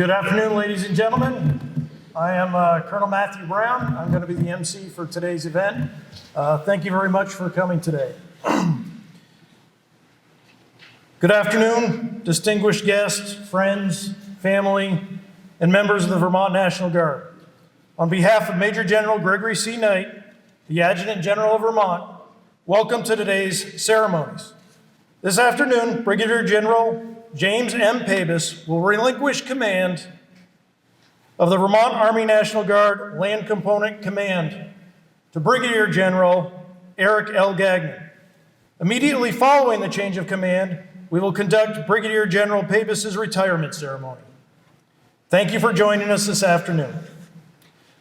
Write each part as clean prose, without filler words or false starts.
Good afternoon, ladies and gentlemen. I am Colonel Matthew Brown. I'm going to be the MC for today's event. Thank you very much for coming today. Good afternoon, distinguished guests, friends, family, and members of the Vermont National Guard. On behalf of Major General Gregory C. Knight, the Adjutant General of Vermont, welcome to today's ceremonies. This afternoon, Brigadier General James M. Pabis will relinquish command of the Vermont Army National Guard Land Component Command to Brigadier General Eric L. Gagnon. Immediately following the change of command, we will conduct Brigadier General Pabis's retirement ceremony. Thank you for joining us this afternoon.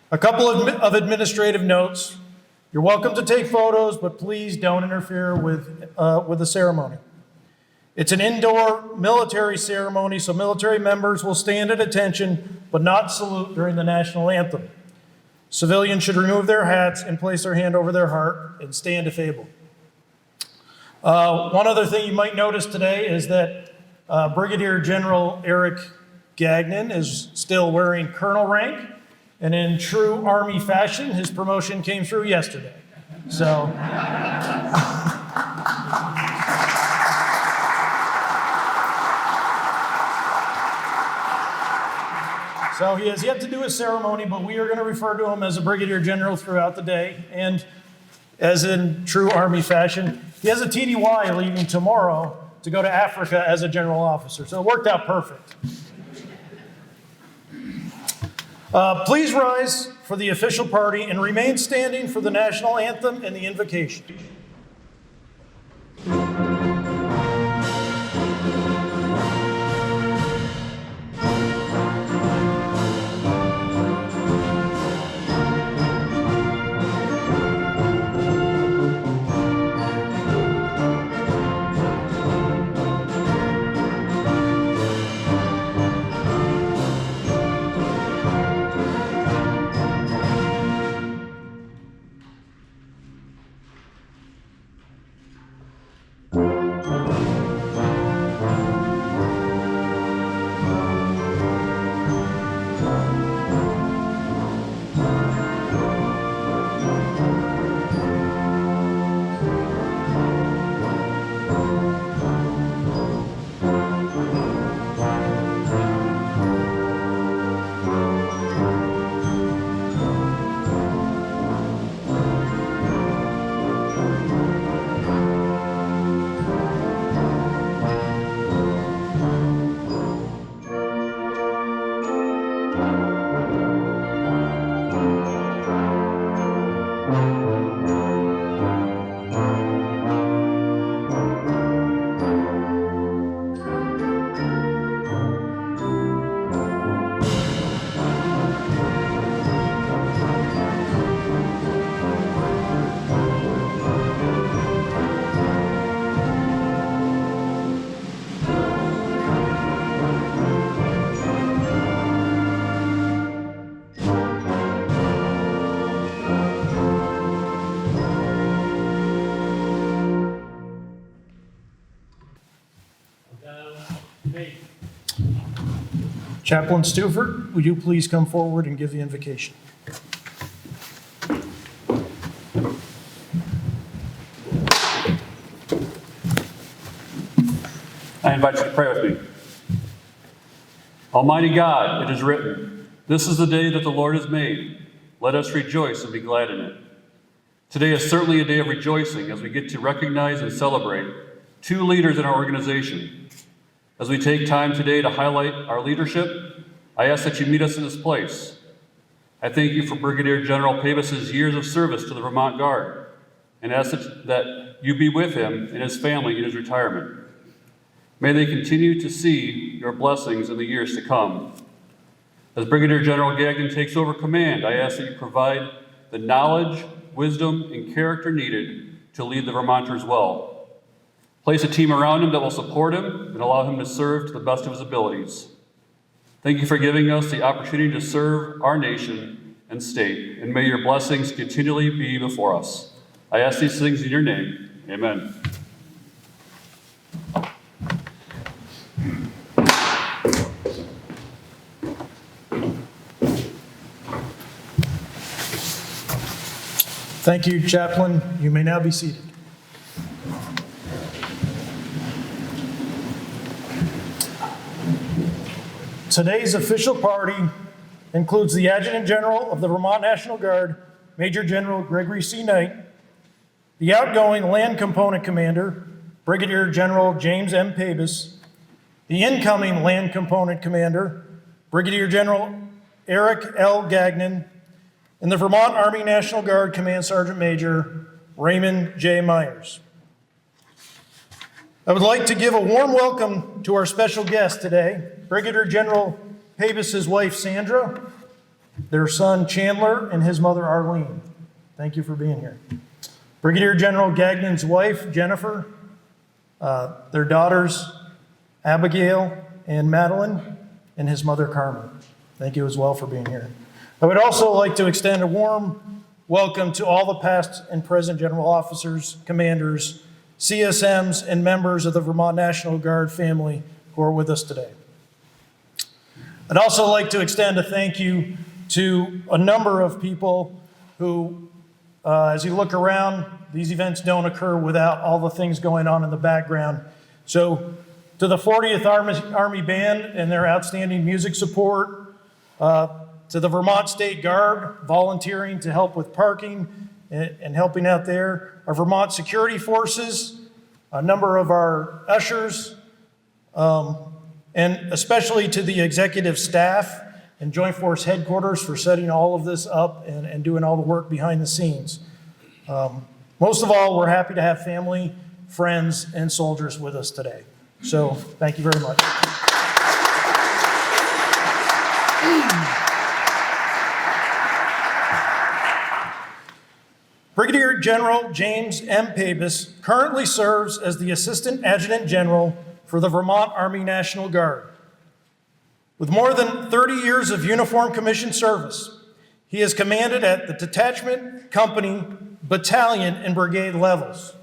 A couple of administrative notes. You're welcome to take photos, but please don't interfere with the ceremony. It's an indoor military ceremony, so military members will stand at attention but not salute during the national anthem. Civilians should remove their hats and place their hand over their heart and stand if able. One other thing you might notice today is that Brigadier General Eric Gagnon is still wearing colonel rank, and in true Army fashion, his promotion came through yesterday. So he has yet to do a ceremony, but we are going to refer to him as a Brigadier General throughout the day. And as in true Army fashion, he has a TDY leaving tomorrow to go to Africa as a general officer. So it worked out perfect. Please rise for the official party and remain standing for the national anthem and the invocation. Chaplain Stuford, would you please come forward and give the invocation? I invite you to pray with me. Almighty God, it is written, "This is the day that the Lord has made. Let us rejoice and be glad in it." Today is certainly a day of rejoicing as we get to recognize and celebrate two leaders in our organization. As we take time today to highlight our leadership, I ask that you meet us in this place. I thank you for Brigadier General Pabis' years of service to the Vermont Guard, and ask that you be with him and his family in his retirement. May they continue to see your blessings in the years to come. As Brigadier General Gagnon takes over command, I ask that you provide the knowledge, wisdom, and character needed to lead the Vermonters well. Place a team around him that will support him and allow him to serve to the best of his abilities. Thank you for giving us the opportunity to serve our nation and state, and may your blessings continually be before us. I ask these things in your name. Amen. Thank you, Chaplain. You may now be seated. Today's official party includes the Adjutant General of the Vermont National Guard, Major General Gregory C. Knight, the outgoing Land Component Commander, Brigadier General James M. Pabis, the incoming Land Component Commander, Brigadier General Eric L. Gagnon, and the Vermont Army National Guard Command Sergeant Major Raymond J. Myers. I would like to give a warm welcome to our special guest today, Brigadier General Pabis' wife Sandra, their son Chandler, and his mother Arlene. Thank you for being here. Brigadier General Gagnon's wife Jennifer, their daughters Abigail and Madeline, and his mother Carmen. Thank you as well for being here. I would also like to extend a warm welcome to all the past and present general officers, commanders, CSMs, and members of the Vermont National Guard family who are with us today. I'd also like to extend a thank you to a number of people who, as you look around, these events don't occur without all the things going on in the background. So to the 40th Army Band and their outstanding music support, to the Vermont State Guard volunteering to help with parking and helping out there, our Vermont security forces, a number of our ushers, and especially to the executive staff and Joint Force Headquarters for setting all of this up and doing all the work behind the scenes. Most of all, we're happy to have family, friends, and soldiers with us today. So thank you very much. Brigadier General James M. Pabis currently serves as the Assistant Adjutant General for the Vermont Army National Guard. With more than 30 years of uniform commissioned service, he has commanded at the detachment, company, battalion, and brigade levels.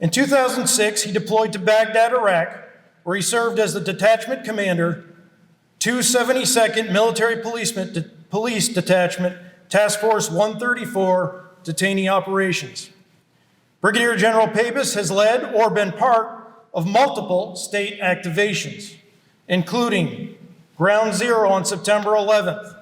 In 2006, he deployed to Baghdad, Iraq, where he served as the detachment commander, 272nd Military Police Detachment, Task Force 134, detainee operations. Brigadier General Pabis has led or been part of multiple state activations, including Ground Zero on September 11th,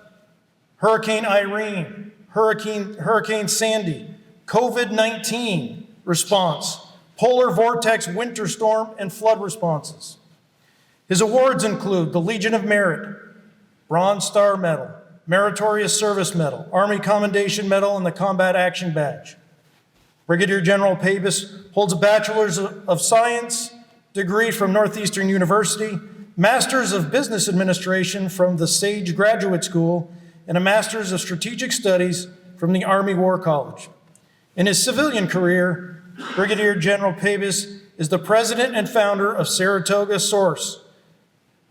Hurricane Irene, Hurricane Sandy, COVID-19 response, polar vortex winter storm, and flood responses. His awards include the Legion of Merit, Bronze Star Medal, Meritorious Service Medal, Army Commendation Medal, and the Combat Action Badge. Brigadier General Pabis holds a Bachelor's of Science degree from Northeastern University, Master's of Business Administration from the Sage Graduate School, and a Master's of Strategic Studies from the Army War College. In his civilian career, Brigadier General Pabis is the president and founder of Saratoga Source,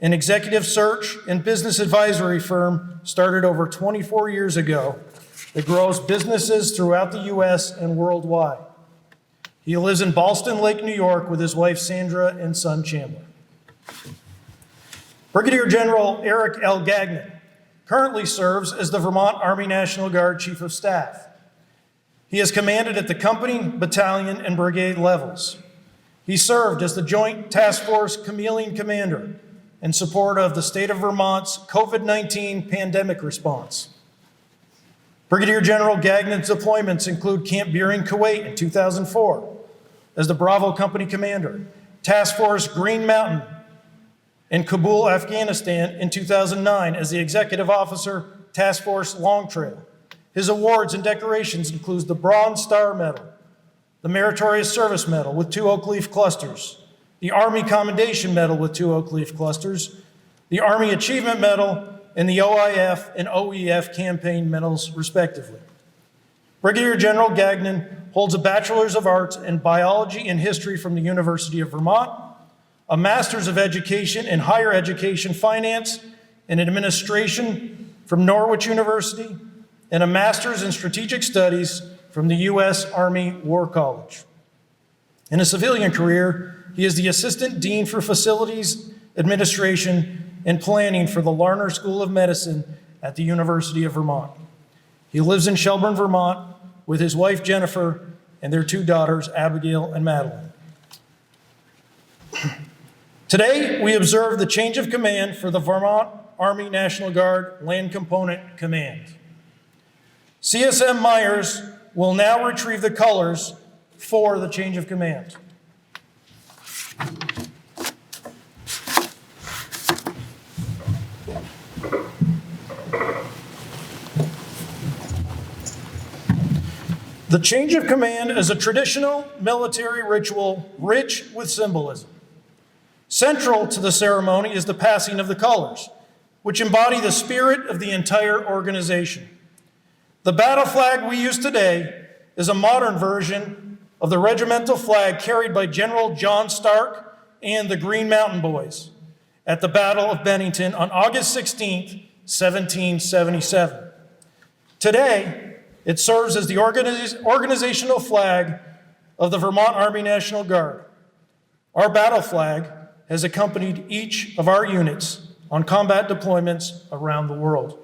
an executive search and business advisory firm started over 24 years ago that grows businesses throughout the U.S. and worldwide. He lives in Ballston Lake, New York, with his wife Sandra and son Chandler. Brigadier General Eric L. Gagnon currently serves as the Vermont Army National Guard Chief of Staff. He has commanded at the company, battalion, and brigade levels. He served as the Joint Task Force Chameleon Commander in support of the state of Vermont's COVID-19 pandemic response. Brigadier General Gagnon's deployments include Camp Buehring, Kuwait in 2004 as the Bravo Company Commander, Task Force Green Mountain in Kabul, Afghanistan in 2009 as the Executive Officer, Task Force Long Trail. His awards and decorations include the Bronze Star Medal, the Meritorious Service Medal with 2 oak leaf clusters, the Army Commendation Medal with 2 oak leaf clusters, the Army Achievement Medal, and the OIF and OEF campaign medals, respectively. Brigadier General Gagnon holds a Bachelor's of Arts in Biology and History from the University of Vermont, a Master's of Education in Higher Education Finance and Administration from Norwich University, and a Master's in Strategic Studies from the U.S. Army War College. In a civilian career, he is the Assistant Dean for Facilities Administration and Planning for the Larner School of Medicine at the University of Vermont. He lives in Shelburne, Vermont, with his wife Jennifer and their two daughters, Abigail and Madeline. Today, we observe the change of command for the Vermont Army National Guard Land Component Command. CSM Myers will now retrieve the colors for the change of command. The change of command is a traditional military ritual rich with symbolism. Central to the ceremony is the passing of the colors, which embody the spirit of the entire organization. The battle flag we use today is a modern version of the regimental flag carried by General John Stark and the Green Mountain Boys at the Battle of Bennington on August 16, 1777. Today, it serves as the organizational flag of the Vermont Army National Guard. Our battle flag has accompanied each of our units on combat deployments around the world.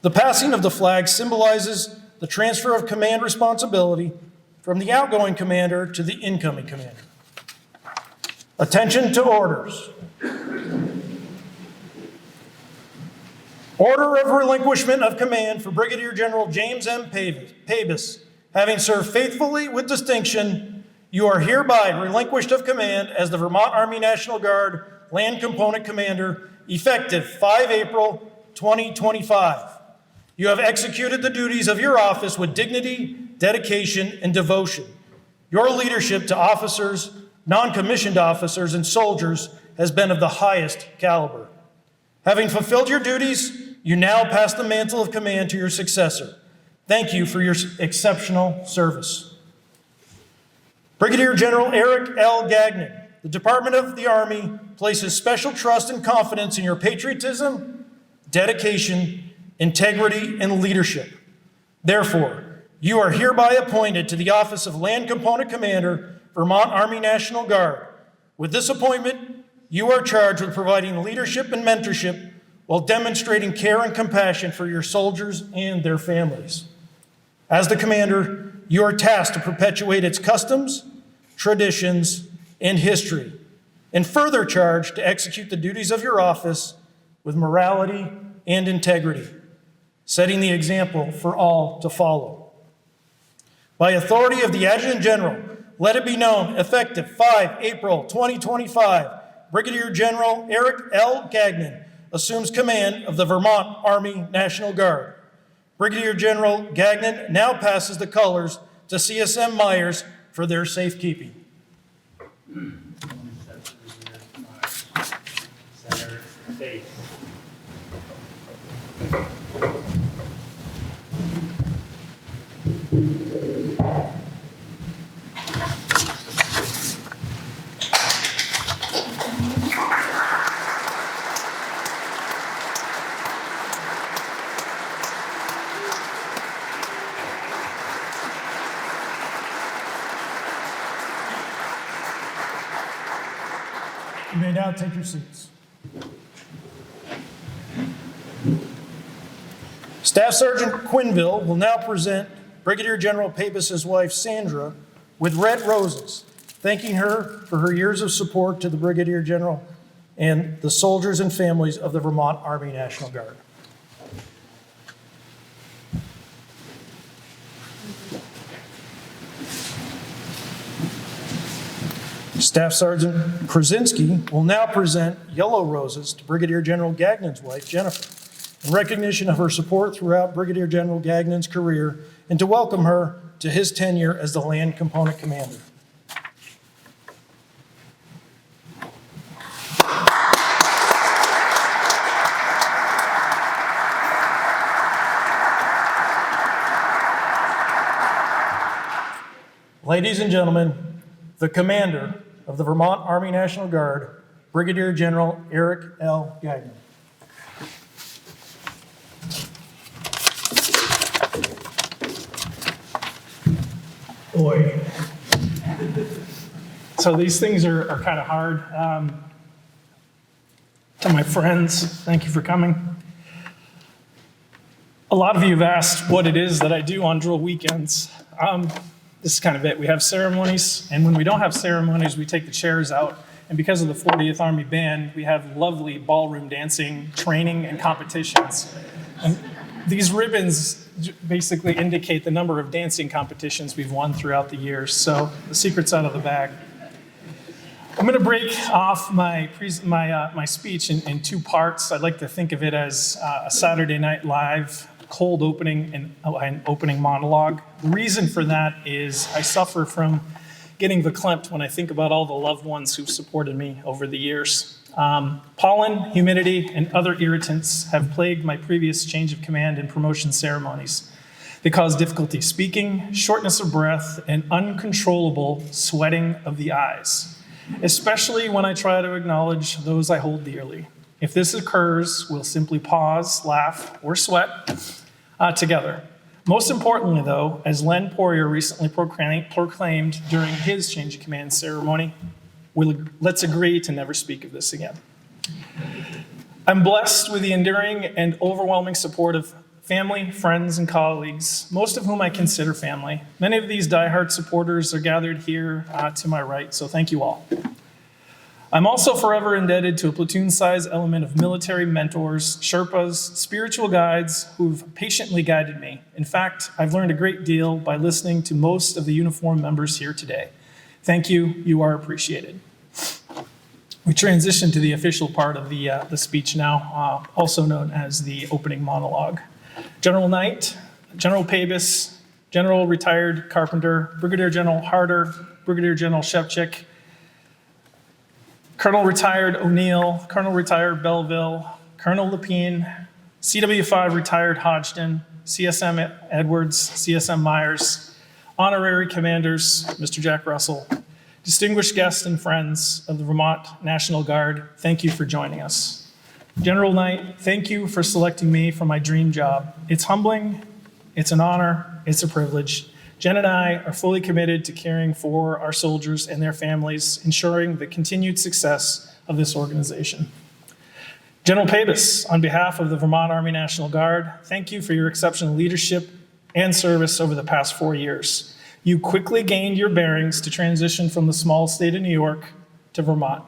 The passing of the flag symbolizes the transfer of command responsibility from the outgoing commander to the incoming commander. Attention to orders. Order of relinquishment of command for Brigadier General James M. Pabis. Having served faithfully with distinction, you are hereby relinquished of command as the Vermont Army National Guard Land Component Commander, effective 5 April 2025. You have executed the duties of your office with dignity, dedication, and devotion. Your leadership to officers, non-commissioned officers, and soldiers has been of the highest caliber. Having fulfilled your duties, you now pass the mantle of command to your successor. Thank you for your exceptional service. Brigadier General Eric L. Gagnon, the Department of the Army places special trust and confidence in your patriotism, dedication, integrity, and leadership. Therefore, you are hereby appointed to the office of Land Component Commander, Vermont Army National Guard. With this appointment, you are charged with providing leadership and mentorship while demonstrating care and compassion for your soldiers and their families. As the commander, you are tasked to perpetuate its customs, traditions, and history, and further charged to execute the duties of your office with morality and integrity, setting the example for all to follow. By authority of the Adjutant General, let it be known, effective 5 April 2025, Brigadier General Eric L. Gagnon assumes command of the Vermont Army National Guard. Brigadier General Gagnon now passes the colors to CSM Myers for their safekeeping. Center face. You may now take your seats. Staff Sergeant Quinville will now present Brigadier General Pabis' wife, Sandra, with red roses, thanking her for her years of support to the Brigadier General and the soldiers and families of the Vermont Army National Guard. Staff Sergeant Krasinski will now present yellow roses to Brigadier General Gagnon's wife, Jennifer, in recognition of her support throughout Brigadier General Gagnon's career and to welcome her to his tenure as the Land Component Commander. Ladies and gentlemen, the Commander of the Vermont Army National Guard, Brigadier General Eric L. Gagnon. Boy. So these things are kind of hard. To my friends, thank you for coming. A lot of you have asked what it is that I do on drill weekends. This is kind of it. We have ceremonies, and when we don't have ceremonies, we take the chairs out. And because of the 40th Army Band, we have lovely ballroom dancing, training, and competitions. And these ribbons basically indicate the number of dancing competitions we've won throughout the years. So the secret's out of the bag. I'm going to break off my speech in two parts. I'd like to think of it as a Saturday Night Live cold opening and an opening monologue. The reason for that is I suffer from getting verklempt when I think about all the loved ones who've supported me over the years. Pollen, humidity, and other irritants have plagued my previous change of command and promotion ceremonies. They cause difficulty speaking, shortness of breath, and uncontrollable sweating of the eyes, especially when I try to acknowledge those I hold dearly. If this occurs, we'll simply pause, laugh, or sweat together. Most importantly, though, as Len Poirier recently proclaimed during his change of command ceremony, let's agree to never speak of this again. I'm blessed with the enduring and overwhelming support of family, friends, and colleagues, most of whom I consider family. Many of these diehard supporters are gathered here to my right, so thank you all. I'm also forever indebted to a platoon-sized element of military mentors, Sherpas, spiritual guides who've patiently guided me. In fact, I've learned a great deal by listening to most of the uniformed members here today. Thank you, you are appreciated. We transition to the official part of the speech now, also known as the opening monologue. General Knight, General Pabis, General Retired Carpenter, Brigadier General Harder, Brigadier General Shevchik, Colonel Retired O'Neill, Colonel Retired Belleville, Colonel Lepine, CW5 Retired Hodgson, CSM Edwards, CSM Myers, honorary commanders, Mr. Jack Russell, distinguished guests and friends of the Vermont National Guard, thank you for joining us. General Knight, thank you for selecting me for my dream job. It's humbling, it's an honor, it's a privilege. Jen and I are fully committed to caring for our soldiers and their families, ensuring the continued success of this organization. General Pabis, on behalf of the Vermont Army National Guard, thank you for your exceptional leadership and service over the past 4 years. You quickly gained your bearings to transition from the small state of New York to Vermont.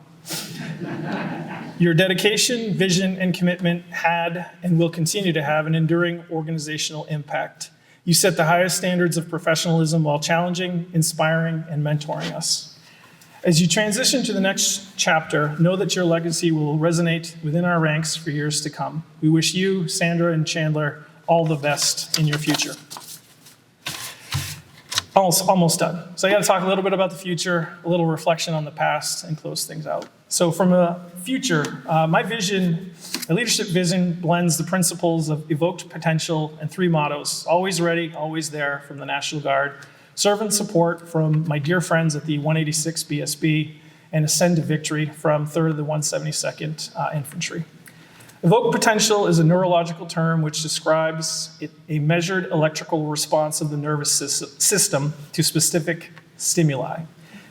Your dedication, vision, and commitment had and will continue to have an enduring organizational impact. You set the highest standards of professionalism while challenging, inspiring, and mentoring us. As you transition to the next chapter, know that your legacy will resonate within our ranks for years to come. We wish you, Sandra, and Chandler all the best in your future. Almost done. So I got to talk a little bit about the future, a little reflection on the past, and close things out. So from the future, my leadership vision blends the principles of evoked potential and 3 mottos: always ready, always there from the National Guard, serve and support from my dear friends at the 186 BSB, and ascend to victory from 3rd of the 172nd Infantry. Evoked potential is a neurological term which describes a measured electrical response of the nervous system to specific stimuli,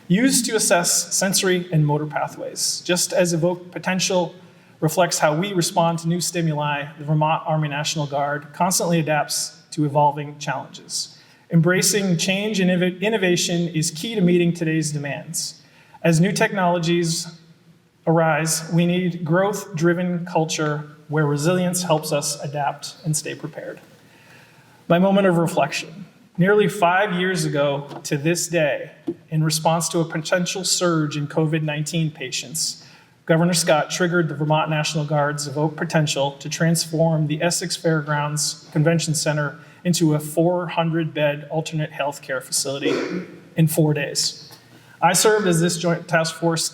used to assess sensory and motor pathways. Just as evoked potential reflects how we respond to new stimuli, the Vermont Army National Guard constantly adapts to evolving challenges. Embracing change and innovation is key to meeting today's demands. As new technologies arise, we need growth-driven culture where resilience helps us adapt and stay prepared. My moment of reflection. Nearly 5 years ago to this day, in response to a potential surge in COVID-19 patients, Governor Scott triggered the Vermont National Guard's evoked potential to transform the Essex Fairgrounds Convention Center into a 400-bed alternate health care facility in 4 days. I served as this Joint Task Force's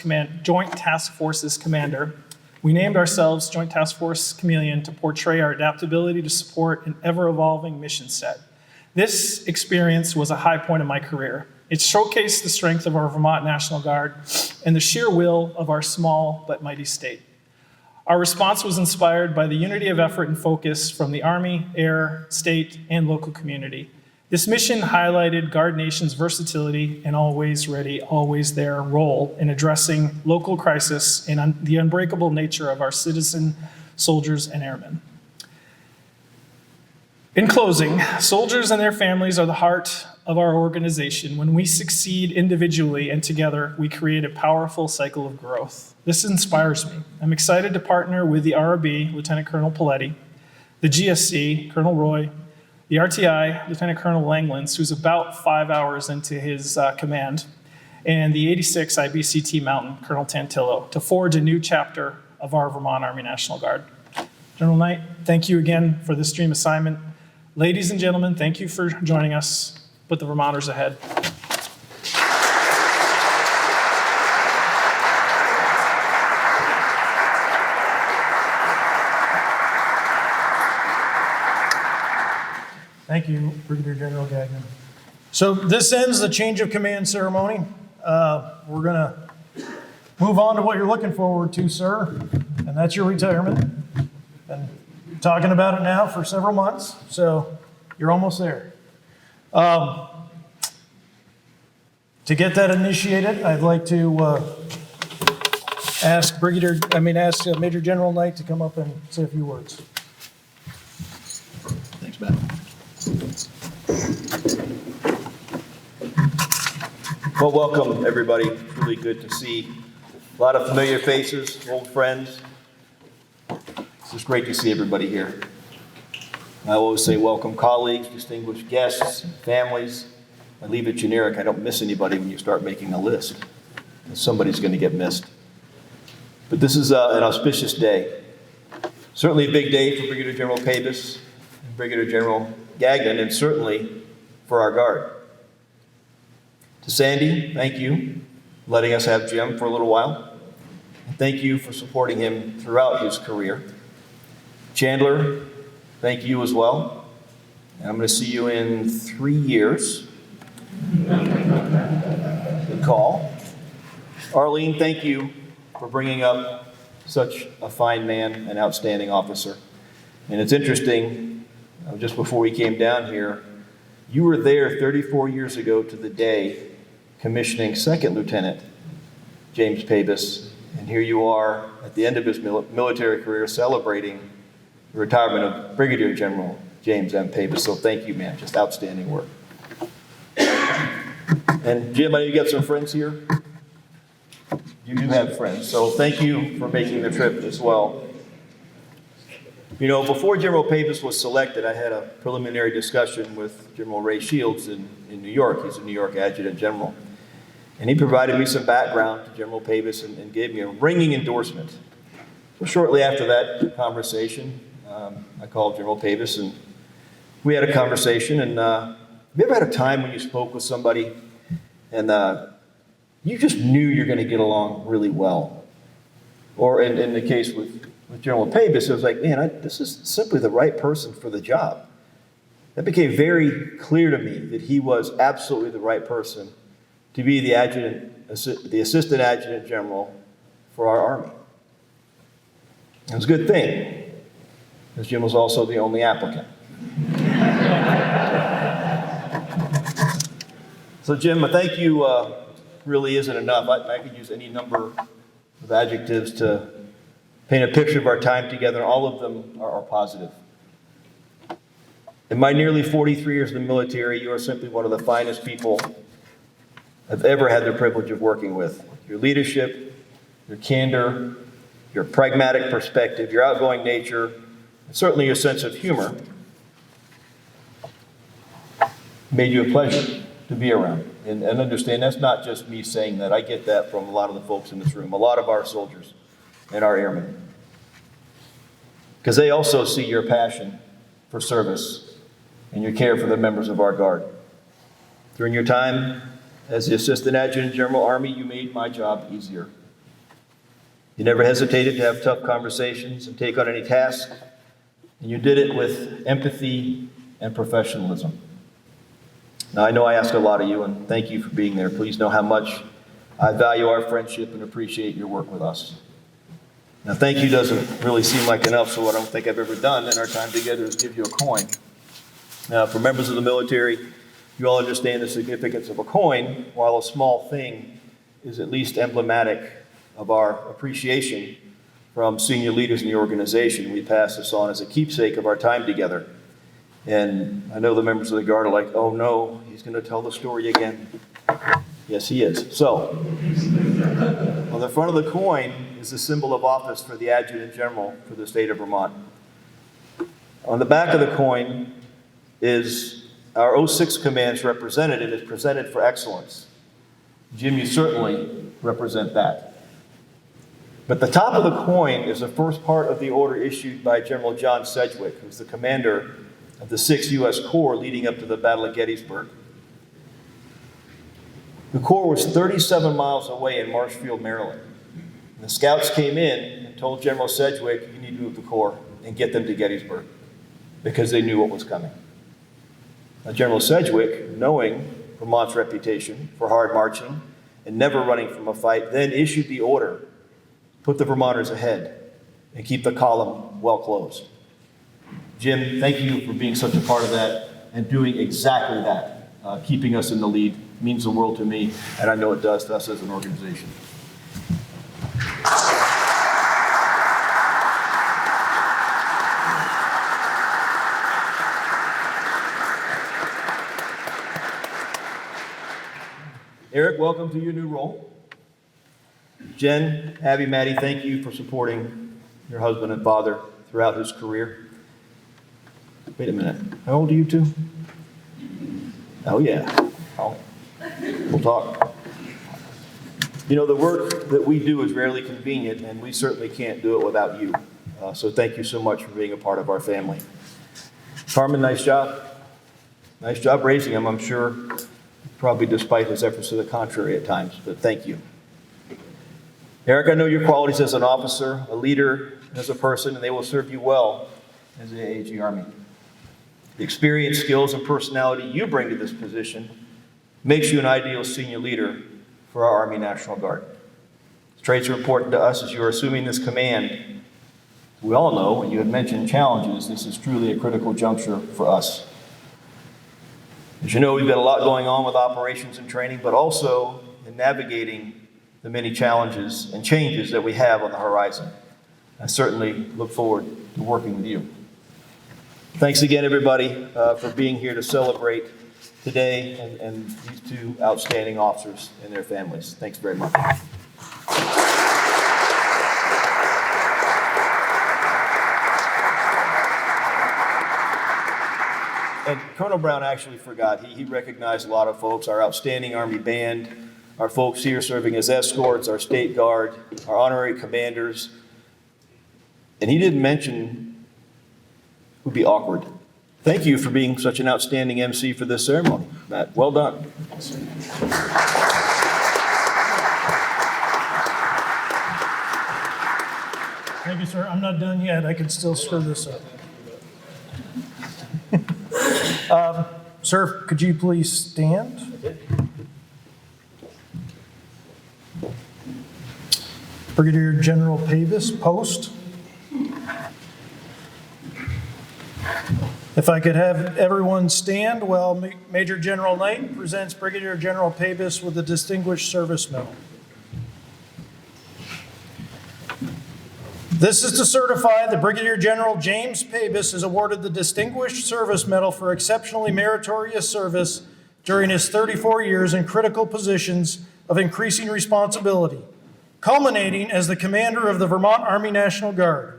commander. We named ourselves Joint Task Force Chameleon to portray our adaptability to support an ever-evolving mission set. This experience was a high point in my career. It showcased the strength of our Vermont National Guard and the sheer will of our small but mighty state. Our response was inspired by the unity of effort and focus from the Army, Air, State, and local community. This mission highlighted Guard Nation's versatility and always ready, always there role in addressing local crisis and the unbreakable nature of our citizen soldiers and airmen. In closing, soldiers and their families are the heart of our organization. When we succeed individually and together, we create a powerful cycle of growth. This inspires me. I'm excited to partner with the RRB, Lieutenant Colonel Paletti, the GSC, Colonel Roy, the RTI, Lieutenant Colonel Langlands, who's about 5 hours into his command, and the 86 IBCT Mountain, Colonel Tantillo, to forge a new chapter of our Vermont Army National Guard. General Knight, thank you again for this dream assignment. Ladies and gentlemen, thank you for joining us. Put the Vermonters ahead. Thank you, Brigadier General Gagnon. So this ends the change of command ceremony. We're going to move on to what you're looking forward to, sir, and that's your retirement. Been talking about it now for several months, so you're almost there. To get that initiated, I'd like to ask Major General Knight to come up and say a few words. Thanks, Matt. Well, welcome, everybody. It's really good to see a lot of familiar faces, old friends. It's just great to see everybody here. I always say welcome colleagues, distinguished guests, families. I leave it generic. I don't miss anybody when you start making a list. Somebody's going to get missed. But this is an auspicious day. Certainly a big day for Brigadier General Pabis and Brigadier General Gagnon, and certainly for our Guard. To Sandy, thank you for letting us have Jim for a little while. And thank you for supporting him throughout his career. Chandler, thank you as well. And I'm going to see you in 3 years. Good call. Arlene, thank you for bringing up such a fine man, an outstanding officer. And it's interesting, just before we came down here, you were there 34 years ago to the day commissioning Second Lieutenant James Pabis, and here you are at the end of his military career celebrating the retirement of Brigadier General James M. Pabis. So thank you, man. Just outstanding work. And Jim, I know you got some friends here. You do have friends, so thank you for making the trip as well. You know, before General Pabis was selected, I had a preliminary discussion with General Ray Shields in New York. He's a New York Adjutant General. And he provided me some background to General Pabis and gave me a ringing endorsement. So shortly after that conversation, I called General Pabis and we had a conversation. And have you ever had a time when you spoke with somebody and you just knew you're going to get along really well? Or in the case with General Pabis, it was like, man, this is simply the right person for the job. That became very clear to me that he was absolutely the right person to be the Assistant Adjutant General for our Army. It was a good thing, because Jim was also the only applicant. So Jim, a thank you really isn't enough. I could use any number of adjectives to paint a picture of our time together, and all of them are positive. In my nearly 43 years in the military, you are simply one of the finest people I've ever had the privilege of working with. Your leadership, your candor, your pragmatic perspective, your outgoing nature, and certainly your sense of humor made you a pleasure to be around. And understand, that's not just me saying that. I get that from a lot of the folks in this room, a lot of our soldiers and our airmen. Because they also see your passion for service and your care for the members of our Guard. During your time as the Assistant Adjutant General Army, you made my job easier. You never hesitated to have tough conversations and take on any task, and you did it with empathy and professionalism. Now, I know I ask a lot of you, and thank you for being there. Please know how much I value our friendship and appreciate your work with us. Now, thank you doesn't really seem like enough, so what I don't think I've ever done in our time together is give you a coin. Now, for members of the military, you all understand the significance of a coin. While a small thing is at least emblematic of our appreciation from senior leaders in the organization, we pass this on as a keepsake of our time together. And I know the members of the Guard are like, oh no, he's going to tell the story again. Yes, he is. So, on the front of the coin is the symbol of office for the Adjutant General for the state of Vermont. On the back of the coin is our 06 Command's representative is presented for excellence. Jim, you certainly represent that. But the top of the coin is the first part of the order issued by General John Sedgwick, who's the commander of the 6th U.S. Corps leading up to the Battle of Gettysburg. The Corps was 37 miles away in Marshfield, Maryland. The scouts came in and told General Sedgwick, you need to move the Corps and get them to Gettysburg, because they knew what was coming. Now, General Sedgwick, knowing Vermont's reputation for hard marching and never running from a fight, then issued the order, put the Vermonters ahead, and keep the column well closed. Jim, thank you for being such a part of that and doing exactly that. Keeping us in the lead means the world to me, and I know it does to us as an organization. Eric, welcome to your new role. Jen, Abby, Maddie, thank you for supporting your husband and father throughout his career. Wait a minute. How old are you two? Oh, yeah. We'll talk. You know, the work that we do is rarely convenient, and we certainly can't do it without you. So thank you so much for being a part of our family. Carmen, nice job. Nice job raising him, I'm sure, probably despite his efforts to the contrary at times, but thank you. Eric, I know your qualities as an officer, a leader, as a person, and they will serve you well as the AAG Army. The experience, skills, and personality you bring to this position makes you an ideal senior leader for our Army National Guard. These traits are important to us as you are assuming this command. We all know, and you had mentioned challenges, this is truly a critical juncture for us. As you know, we've got a lot going on with operations and training, but also in navigating the many challenges and changes that we have on the horizon. I certainly look forward to working with you. Thanks again, everybody, for being here to celebrate today and these two outstanding officers and their families. Thanks very much. And Colonel Brown actually forgot. He recognized a lot of folks, our outstanding Army band, our folks here serving as escorts, our state guard, our honorary commanders. And he didn't mention would be awkward. Thank you for being such an outstanding MC for this ceremony, Matt. Well done. Thank you, sir. I'm not done yet. I can still screw this up. Sir, could you please stand? Brigadier General Pabis, post. If I could have everyone stand while Major General Knight presents Brigadier General Pabis with the Distinguished Service Medal. This is to certify that Brigadier General James Pabis is awarded the Distinguished Service Medal for exceptionally meritorious service during his 34 years in critical positions of increasing responsibility, culminating as the commander of the Vermont Army National Guard.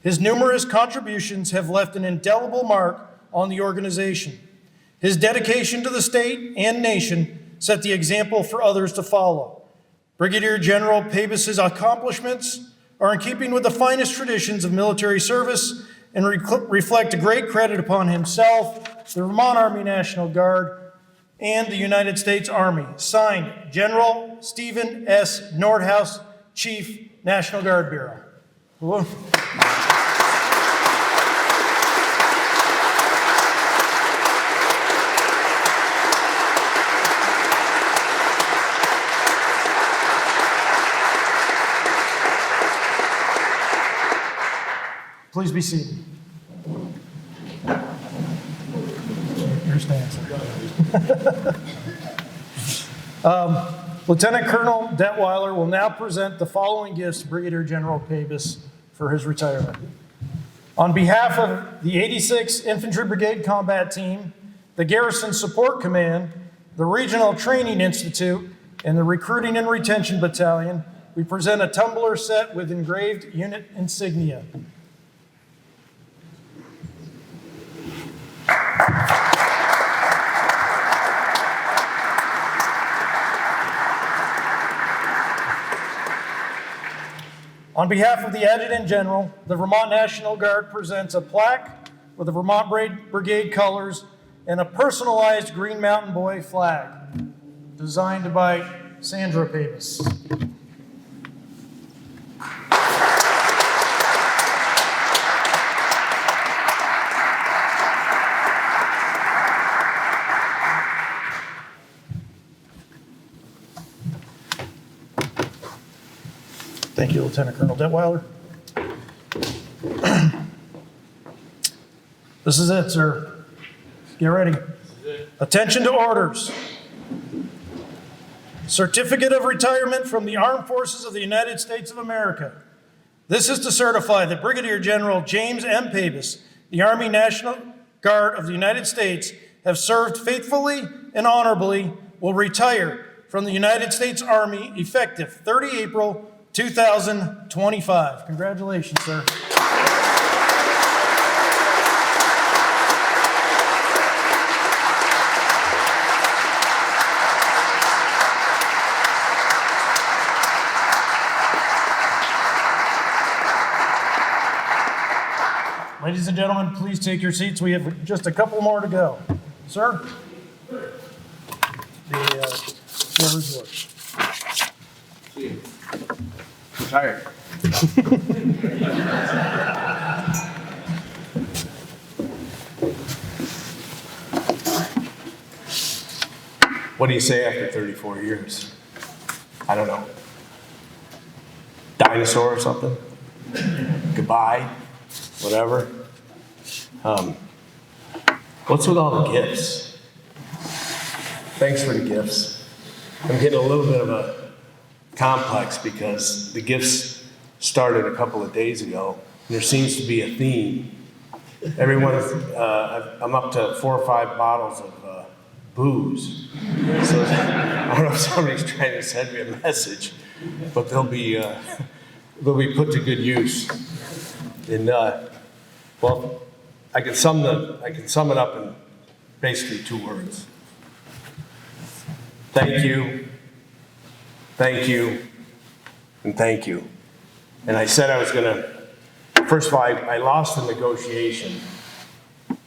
His numerous contributions have left an indelible mark on the organization. His dedication to the state and nation set the example for others to follow. Brigadier General Pabis's accomplishments are in keeping with the finest traditions of military service and reflect a great credit upon himself, the Vermont Army National Guard, and the United States Army. Signed, General Stephen S. Nordhaus, Chief, National Guard Bureau. Hello. Please be seated. Your stance. Lieutenant Colonel Detweiler will now present the following gifts to Brigadier General Pabis for his retirement. On behalf of the 86th Infantry Brigade Combat Team, the Garrison Support Command, the Regional Training Institute, and the Recruiting and Retention Battalion, we present a tumbler set with engraved unit insignia. On behalf of the Adjutant General, the Vermont National Guard presents a plaque with the Vermont Brigade colors and a personalized Green Mountain Boy flag, designed by Sandra Pabis. Thank you, Lieutenant Colonel Detweiler. This is it, sir. Get ready. Attention to orders. Certificate of Retirement from the Armed Forces of the United States of America. This is to certify that Brigadier General James M. Pabis, the Army National Guard of the United States, have served faithfully and honorably, will retire from the United States Army effective 30 April 2025. Congratulations, sir. Ladies and gentlemen, please take your seats. We have just a couple more to go. Sir? The floor is yours. I'm tired. What do you say after 34 years? I don't know. Dinosaur or something? Goodbye? Whatever. What's with all the gifts? Thanks for the gifts. I'm getting a little bit of a complex because the gifts started a couple of days ago. And there seems to be a theme. Everyone, I'm up to 4 or 5 bottles of booze. So I don't know if somebody's trying to send me a message, but they'll be put to good use. And well, I can sum it up in basically 2 words. Thank you, and thank you. And I said I was gonna, first of all, I lost the negotiation.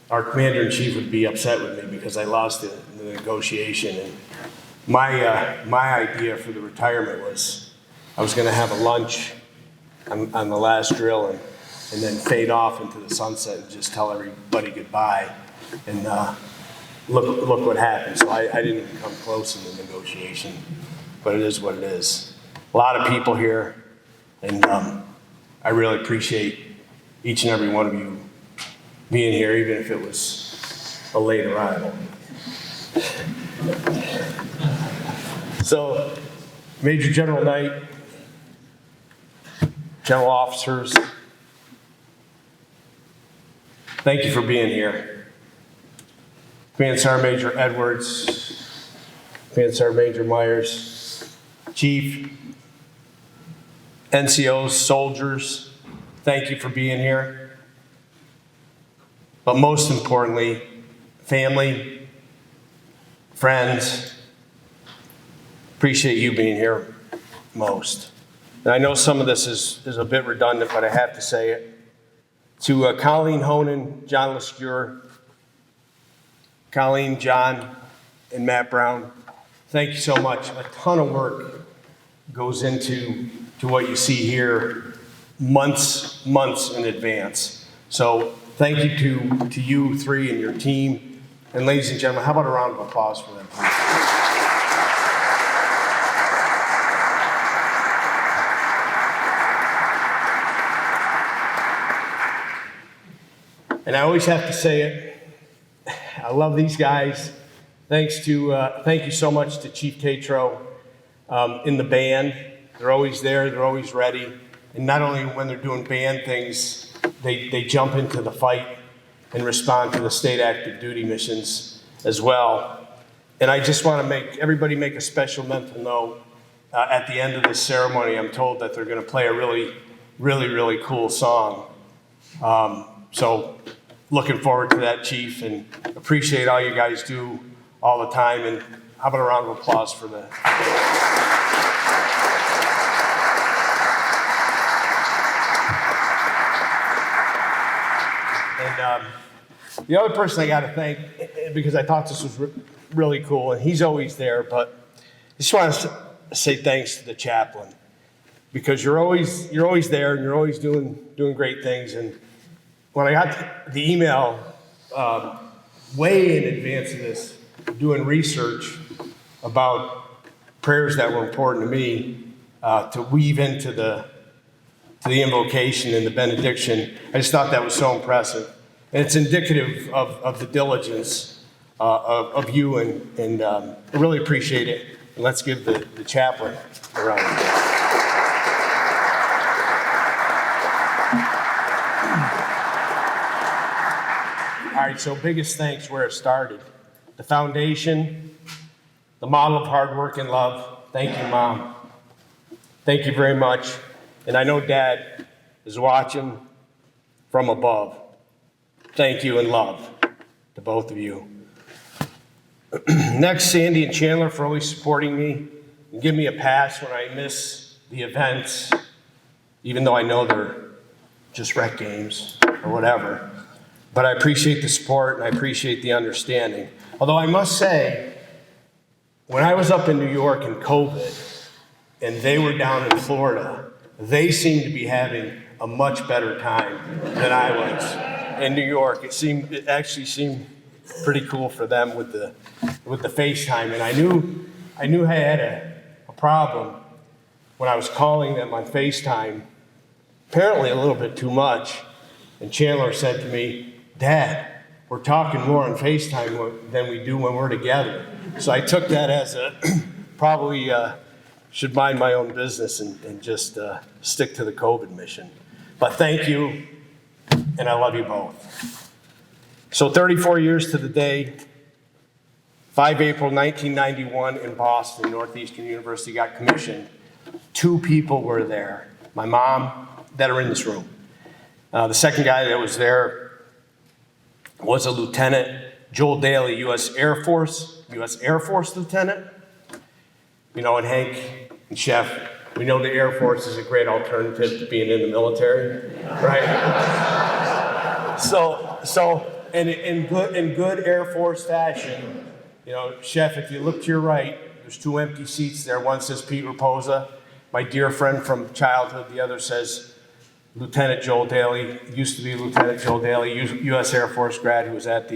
Our commander-in-chief would be upset with me because I lost the negotiation. And my idea for the retirement was I was gonna have a lunch on the last drill and then fade off into the sunset and just tell everybody goodbye. And look what happened. So I didn't even come close in the negotiation, but it is what it is. A lot of people here, and I really appreciate each and every one of you being here, even if it was a late arrival. So, Major General Knight, general officers, thank you for being here. Command Sergeant Major Edwards, Command Sergeant Major Myers, Chief, NCOs, soldiers, thank you for being here. But most importantly, family, friends, appreciate you being here most. And I know some of this is a bit redundant, but I have to say it. To Colleen Honan, John Lescure, Colleen, John, and Matt Brown, thank you so much. A ton of work goes into what you see here months in advance. So thank you to you 3 and your team. And ladies and gentlemen, how about a round of applause for them, please? And I always have to say it, I love these guys. Thank you so much to Chief Tatro in the band. They're always there, they're always ready. And not only when they're doing band things, they jump into the fight and respond to the state active duty missions as well. And I just want to everybody make a special mental note. At the end of this ceremony, I'm told that they're going to play a really, really, really cool song. So looking forward to that, Chief, and appreciate all you guys do all the time. And how about a round of applause for the... And the other person I got to thank, because I thought this was really cool, and he's always there, but I just want to say thanks to the chaplain, because you're always there and you're always doing great things. And when I got the email way in advance of this, doing research about prayers that were important to me to weave into the invocation and the benediction, I just thought that was so impressive. And it's indicative of the diligence of you, and I really appreciate it. And let's give the chaplain a round of applause. All right, so biggest thanks where it started. The foundation, the model of hard work and love. Thank you, Mom. Thank you very much. And I know Dad is watching from above. Thank you and love to both of you. Next, Sandy and Chandler for always supporting me and give me a pass when I miss the events, even though I know they're just rec games or whatever. But I appreciate the support and I appreciate the understanding. Although I must say, when I was up in New York in COVID and they were down in Florida, they seemed to be having a much better time than I was in New York. It actually seemed pretty cool for them with the FaceTime. And I knew I had a problem when I was calling them on FaceTime, apparently a little bit too much. And Chandler said to me, "Dad, we're talking more on FaceTime than we do when we're together." So I took that as probably should mind my own business and just stick to the COVID mission. But thank you, and I love you both. So 34 years to the day, 5 April 1991 in Boston, Northeastern University got commissioned. 2 people were there, my mom, that are in this room. The second guy that was there was a Lieutenant Joel Daly, U.S. Air Force Lieutenant. You know, and Hank and Chef, we know the Air Force is a great alternative to being in the military, right? So in good Air Force fashion, you know, Chef, if you look to your right, there's 2 empty seats there. One says Pete Raposa, my dear friend from childhood. The other says Lieutenant Joel Daly, used to be Lieutenant Joel Daly, U.S. Air Force grad who was at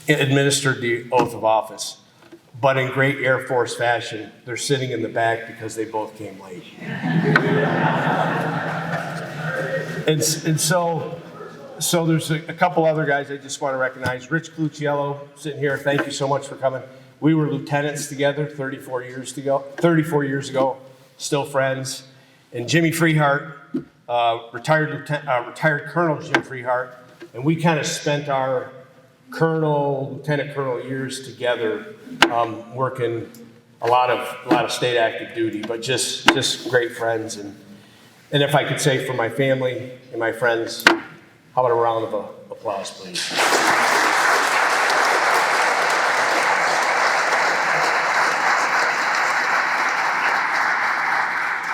administered the oath of office. But in great Air Force fashion, they're sitting in the back because they both came late. and so there's a couple other guys I just want to recognize. Rich Cluciello sitting here, thank you so much for coming. We were lieutenants together 34 years ago, still friends. And Jimmy Freehart, retired Colonel Jim Freehart, and we kind of spent our lieutenant colonel years together, working a lot of state active duty, but just great friends. And if I could say for my family and my friends, how about a round of applause, please?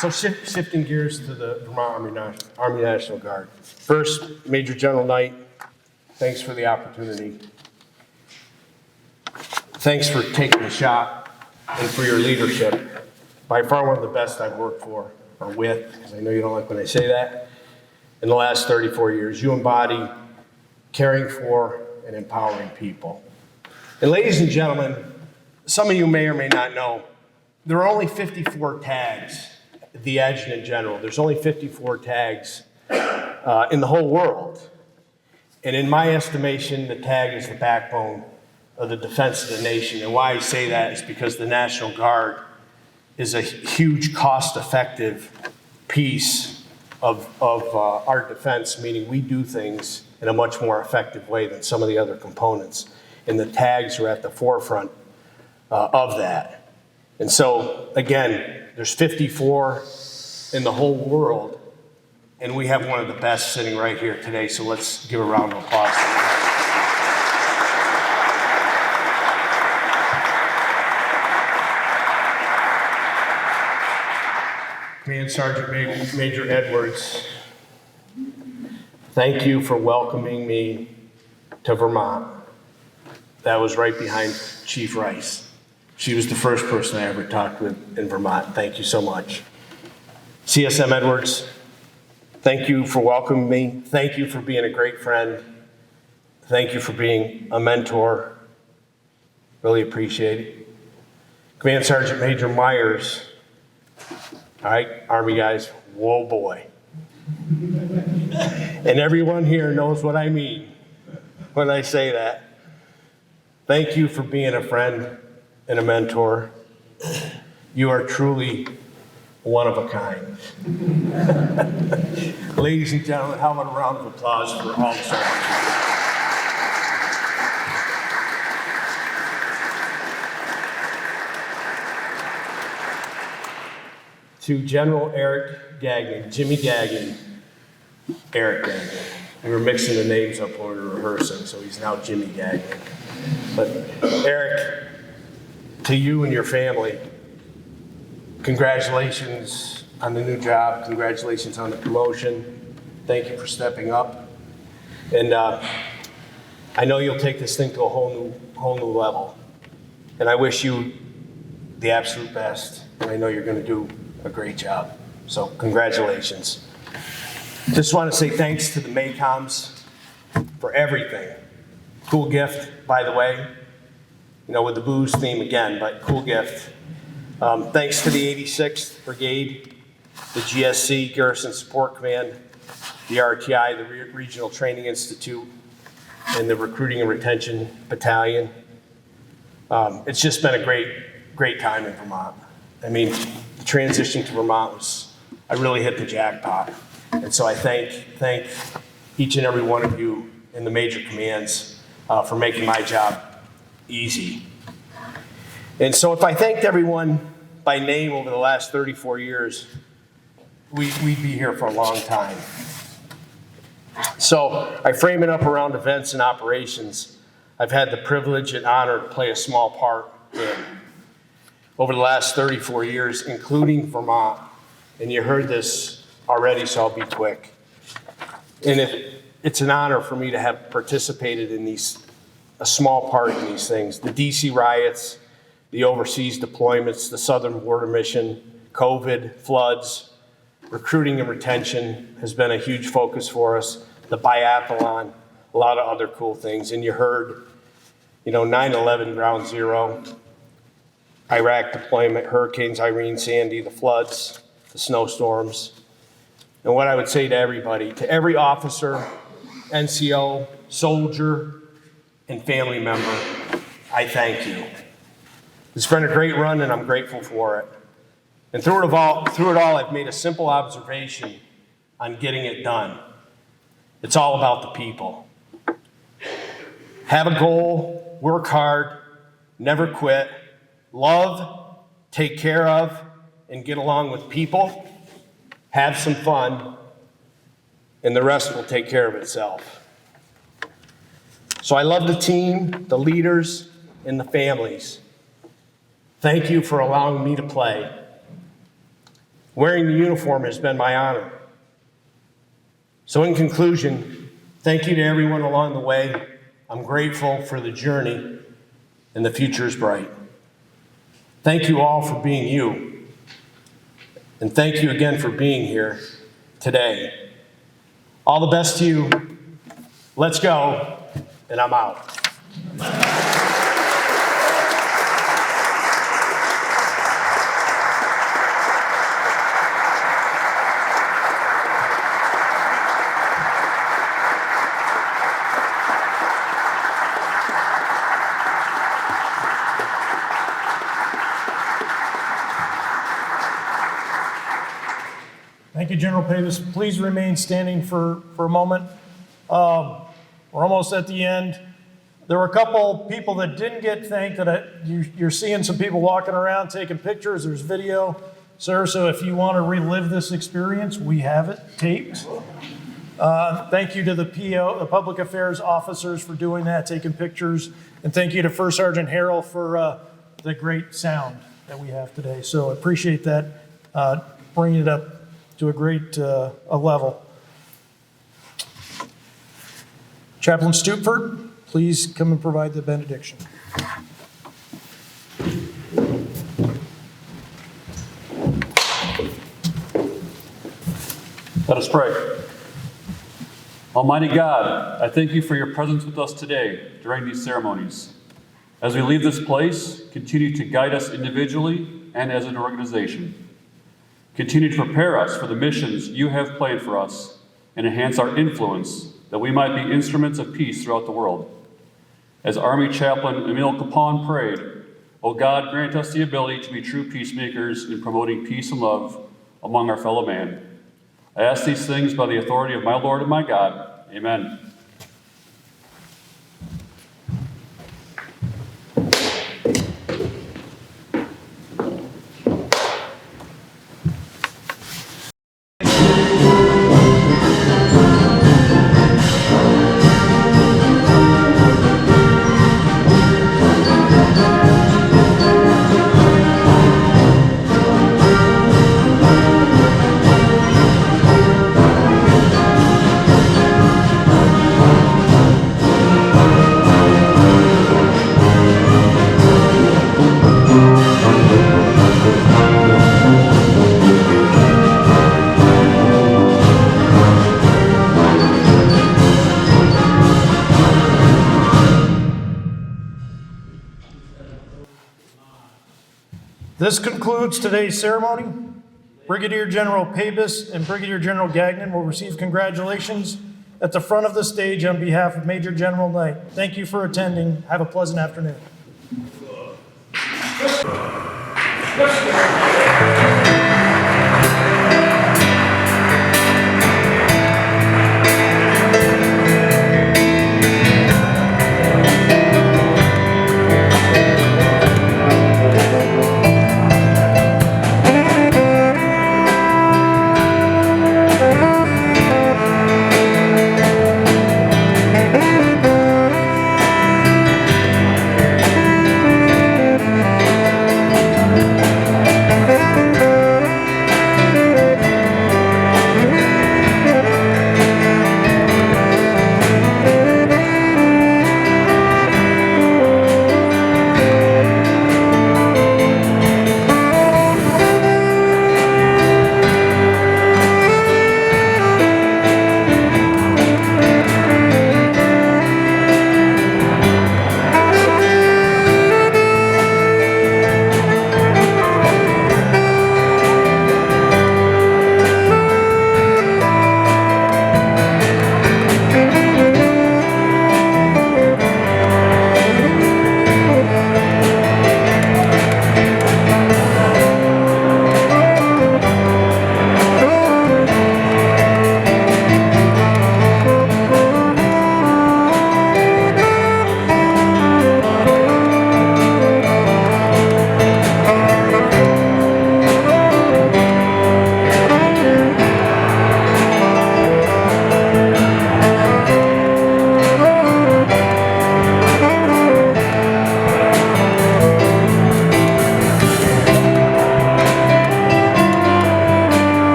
So shifting gears to the Vermont Army National Guard. First, Major General Knight, thanks for the opportunity. Thanks for taking the shot and for your leadership. By far one of the best I've worked for or with, because I know you don't like when I say that. In the last 34 years, you embody caring for and empowering people. And ladies and gentlemen, some of you may or may not know, there are only 54 tags at the Adjutant General. There's only 54 tags in the whole world. And in my estimation, the tag is the backbone of the defense of the nation. And why I say that is because the National Guard is a huge cost-effective piece our defense, meaning we do things in a much more effective way than some of the other components. And the tags are at the forefront of that. And so, again, there's 54 in the whole world, and we have one of the best sitting right here today, so let's give a round of applause. Command Sergeant Major Edwards, thank you for welcoming me to Vermont. That was right behind Chief Rice. She was the first person I ever talked with in Vermont. Thank you so much. CSM Edwards, thank you for welcoming me. Thank you for being a great friend. Thank you for being a mentor. Really appreciate it. Command Sergeant Major Myers, all right, Army guys, whoa boy. And everyone here knows what I mean when I say that. Thank you for being a friend and a mentor. You are truly one of a kind. Ladies and gentlemen, how about a round of applause for all the sergeants? To General Eric Gagnon, Jimmy Gagnon, Eric Gagnon. We were mixing the names up when we were rehearsing, so he's now Jimmy Gagnon. But Eric, to you and your family, congratulations on the new job. Congratulations on the promotion. Thank you for stepping up. And I know you'll take this thing to a whole new level. And I wish you the absolute best. And I know you're going to do a great job. So congratulations. Just want to say thanks to the Maycoms for everything. Cool gift, by the way. You know, with the booze theme again, but cool gift. Thanks to the 86th Brigade, the GSC, Garrison Support Command, the RTI, the Regional Training Institute, and the Recruiting and Retention Battalion. It's just been a great time in Vermont. I mean, the transition to Vermont was, I really hit the jackpot. And so I thank each and every one of you in the major commands for making my job easy. And so if I thanked everyone by name over the last 34 years, we'd be here for a long time. So I frame it up around events and operations I've had the privilege and honor to play a small part in over the last 34 years, including Vermont. And you heard this already, so I'll be quick. And it's an honor for me to have participated in a small part in these things. The DC riots, the overseas deployments, the Southern Border Mission, COVID, floods, recruiting and retention has been a huge focus for us. The biathlon, a lot of other cool things. And you heard, 9/11 Ground Zero, Iraq deployment, Hurricanes Irene, Sandy, the floods, the snowstorms. And what I would say to everybody, to every officer, NCO, soldier, and family member, I thank you. It's been a great run, and I'm grateful for it. And through it all, I've made a simple observation on getting it done. It's all about the people. Have a goal, work hard, never quit, love, take care of, and get along with people, have some fun, and the rest will take care of itself. So I love the team, the leaders, and the families. Thank you for allowing me to play. Wearing the uniform has been my honor. So in conclusion, thank you to everyone along the way. I'm grateful for the journey, and the future is bright. Thank you all for being you. And thank you again for being here today. All the best to you. Let's go, and I'm out. Thank you, General Pabis. Please remain standing for a moment. We're almost at the end. There were a couple people that didn't get thanked you're seeing some people walking around taking pictures. There's video, sir. So if you want to relive this experience, we have it taped. Thank you to the PO, the public affairs officers, for doing that, taking pictures. And thank you to First Sergeant Harrell for the great sound that we have today. So I appreciate that, bringing it up to a great a level. Chaplain Stupford, please come and provide the benediction. Let us pray. Almighty God, I thank you for your presence with us today during these ceremonies. As we leave this place, continue to guide us individually and as an organization. Continue to prepare us for the missions you have planned for us and enhance our influence that we might be instruments of peace throughout the world. As Army Chaplain Emil Capon prayed, O God, grant us the ability to be true peacemakers in promoting peace and love among our fellow man. I ask these things by the authority of my Lord and my God. Amen. This concludes today's ceremony. Brigadier General Pabis and Brigadier General Gagnon will receive congratulations at the front of the stage on behalf of Major General Knight. Thank you for attending. Have a pleasant afternoon.